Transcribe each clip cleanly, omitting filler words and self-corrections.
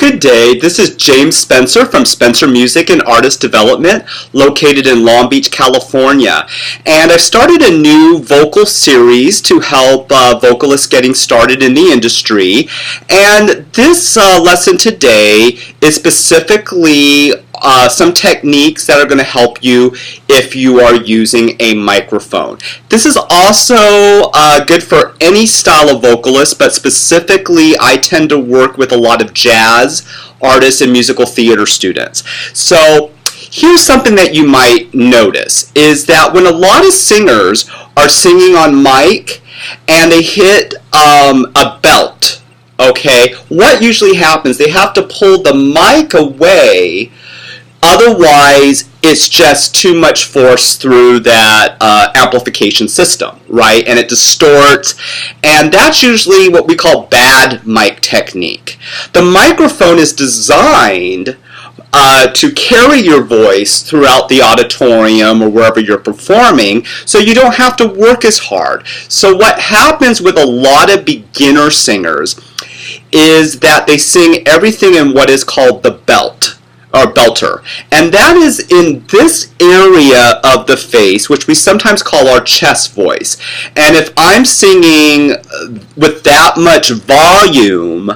Good day, this is James Spencer from Spencer Music and Artist Development, located in Long Beach, California. And I've started a new vocal series to help vocalists getting started in the industry. And this lesson today is specifically some techniques that are going to help you if you are using a microphone. This is also good for any style of vocalist, but specifically I tend to work with a lot of jazz artists and musical theater students. So here's something that you might notice is that when a lot of singers are singing on mic and they hit a belt, okay, what usually happens, they have to pull the mic away. Otherwise, it's just too much force through that amplification system, right? And it distorts, and that's usually what we call bad mic technique. The microphone is designed to carry your voice throughout the auditorium or wherever you're performing, so you don't have to work as hard. So what happens with a lot of beginner singers is that they sing everything in what is called the belt, or belter. And that is in this area of the face, which we sometimes call our chest voice. And if I'm singing with that much volume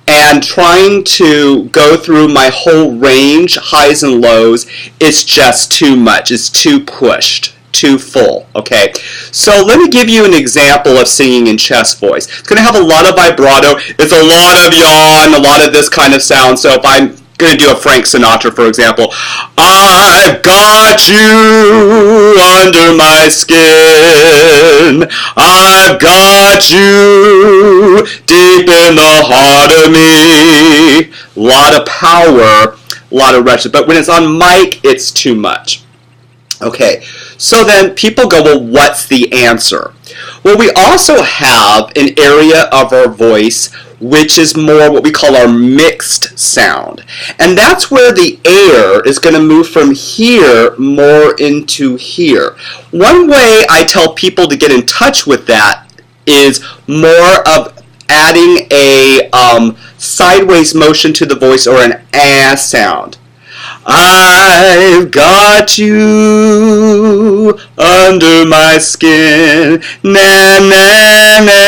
and trying to go through my whole range, highs and lows, it's just too much. It's too pushed, too full, okay? So let me give you an example of singing in chest voice. It's going to have a lot of vibrato. It's a lot of yawn, a lot of this kind of sound. So if I'm going to do a Frank Sinatra, for example. I've got you under my skin. I've got you deep in the heart of me. A lot of power, a lot of wretched. But when it's on mic, it's too much. Okay, so then people go, well, what's the answer? Well, we also have an area of our voice which is more what we call our mixed sound. And that's where the air is going to move from here more into here. One way I tell people to get in touch with that is more of adding a sideways motion to the voice, or an ah sound. I've got you under my skin, na na na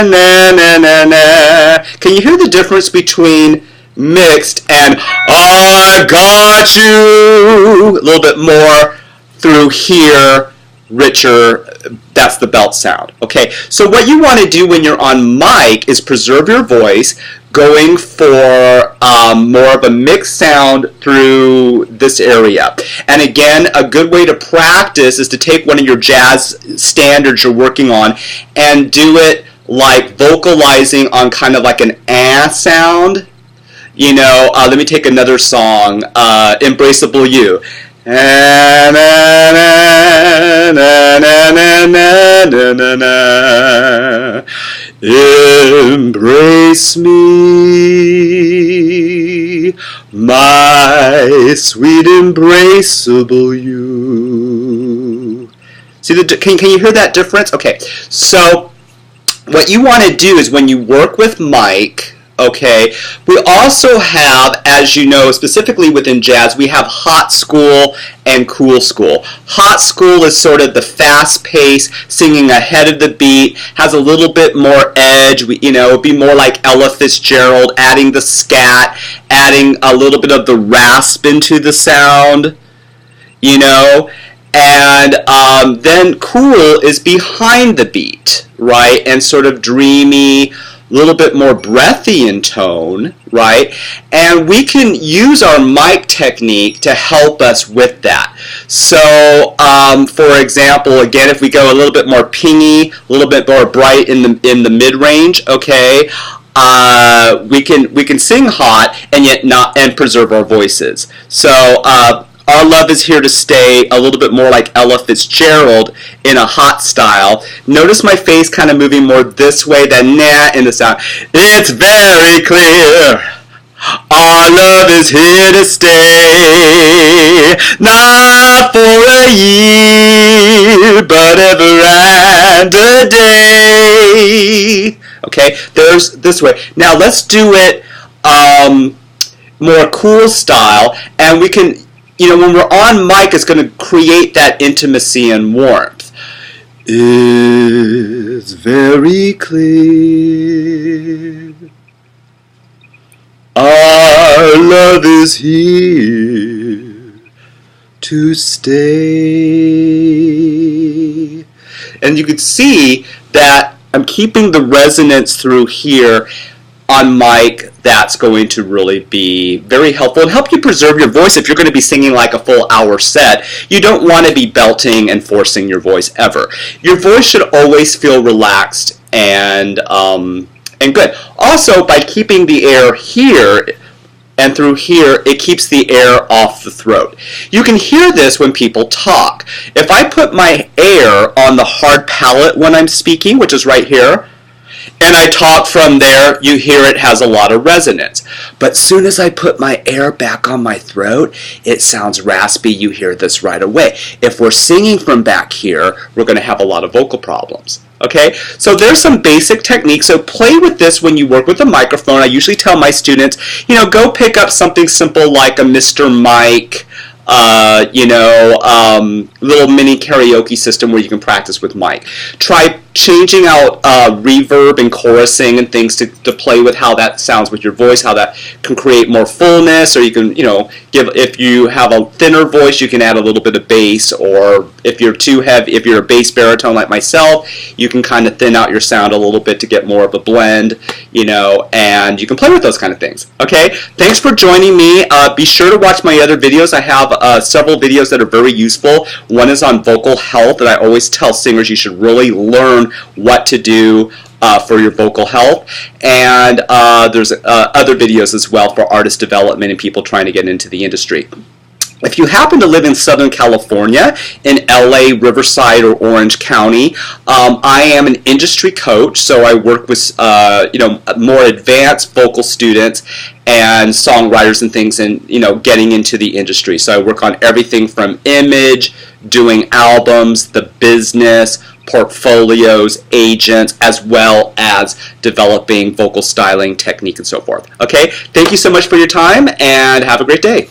na na na na. Can you hear the difference between mixed and I've got you? A little bit more through here, richer. That's the belt sound. Okay, so what you want to do when you're on mic is preserve your voice, going for more of a mixed sound through this area. And again, a good way to practice is to take one of your jazz standards you're working on and do it like vocalizing on kind of like an ah sound. You know, let me take another song, Embraceable You. Na na na na na na na na na. Embrace me, my sweet embraceable you. See can you hear that difference? Okay, so what you want to do is when you work with mic, okay, we also have, as you know, specifically within jazz, we have hot school and cool school. Hot school is sort of the fast pace, singing ahead of the beat, has a little bit more edge. It would be more like Ella Fitzgerald, adding the scat, adding a little bit of the rasp into the sound, and then cool is behind the beat, right, and sort of dreamy, a little bit more breathy in tone, right? And we can use our mic technique to help us with that. So, for example, again, if we go a little bit more pingy, a little bit more bright in the mid range, okay, we can sing hot and yet not and preserve our voices. So. Our Love Is Here to Stay, a little bit more like Ella Fitzgerald in a hot style. Notice my face kind of moving more this way than nah in the sound. It's very clear. Our love is here to stay. Not for a year, but ever and a day. Okay, there's this way. Now let's do it more cool style, and we can, when we're on mic, it's going to create that intimacy and warmth. It's very clear our love is here to stay. And you can see that I'm keeping the resonance through here on mic. That's going to really be very helpful and help you preserve your voice. If you're going to be singing like a full hour set, you don't want to be belting and forcing your voice ever. Your voice should always feel relaxed and good. Also, by keeping the air here and through here, it keeps the air off the throat. You can hear this when people talk. If I put my air on the hard palate when I'm speaking, which is right here, and I talk from there, you hear it has a lot of resonance. But as soon as I put my air back on my throat, it sounds raspy. You hear this right away. If we're singing from back here, we're going to have a lot of vocal problems. Okay, so there's some basic techniques. So play with this when you work with a microphone. I usually tell my students, go pick up something simple like a Mr. Mike, little mini karaoke system where you can practice with mic. Try changing out reverb and chorusing and things to play with how that sounds with your voice, how that can create more fullness, or you can, if you have a thinner voice, you can add a little bit of bass, or if you're too heavy, if you're a bass baritone like myself, you can kind of thin out your sound a little bit to get more of a blend, and you can play with those kind of things. Okay, thanks for joining me. Be sure to watch my other videos. I have several videos that are very useful. One is on vocal health, and I always tell singers you should really learn what to do for your vocal health, and there's other videos as well for artist development and people trying to get into the industry. If you happen to live in Southern California, in LA, Riverside, or Orange County, I am an industry coach, so I work with more advanced vocal students and songwriters and things, and getting into the industry. So I work on everything from image, doing albums, the business, portfolios, agents, as well as developing vocal styling technique and so forth. Okay, thank you so much for your time, and have a great day.